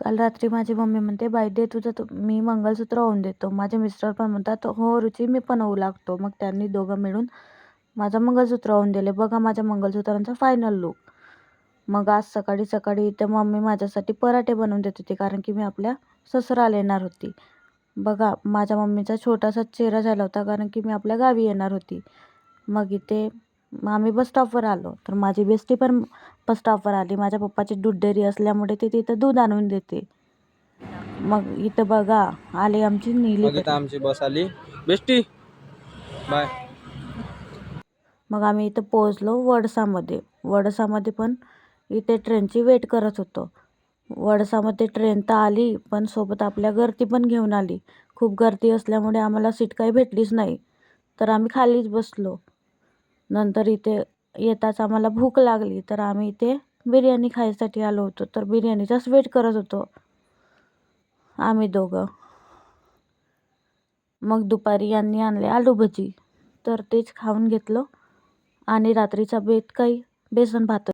काल रात्री माझी मम्मी म्हणते, बाई दे तुझं मी मंगळसूत्र होऊन देतो. माझे मिस्टर पण म्हणतात, हो रुची मी पण होऊ लागतो. मग त्यांनी दोघं मिळून माझं मंगळसूत्र होऊन दिले. बघा माझ्या मंगळसूत्रांचा फायनल लुक. मग आज सकाळी सकाळी इथे मम्मी माझ्यासाठी पराठे बनवून देत होती, कारण की मी आपल्या ससुराला येणार होती. बघा माझ्या मम्मीचा छोटासा चेहरा झाला होता, कारण की मी आपल्या गावी येणार होती. मग इथे आम्ही बस स्टॉपवर आलो, तर माझी बेस्टी पण बस स्टॉपवर आली. माझ्या पप्पाची दूध डेअरी असल्यामुळे ती तिथं दूध आणून देते. मग इथं बघा आली आमची नीली मग इथं आमची बस आली. Bestie bye. मग आम्ही इथं पोहोचलो वडसामध्ये. वडसामध्ये पण इथे ट्रेनची वेट करत होतो. वडसामध्ये ट्रेन तर आली, पण सोबत आपल्या गर्दी पण घेऊन आली. खूप गर्दी असल्यामुळे आम्हाला सीट काही भेटलीच नाही, तर आम्ही खालीच बसलो. नंतर इथे येताच आम्हाला भूक लागली, तर आम्ही इथे बिर्याणी खायसाठी आलो होतो. तर बिर्याणीचाच वेट करत होतो आम्ही दोघं. मग दुपारी यांनी आणले आलू भजी, तर तेच खाऊन घेतलं. आणि रात्रीचा बेत काही बेसन भात.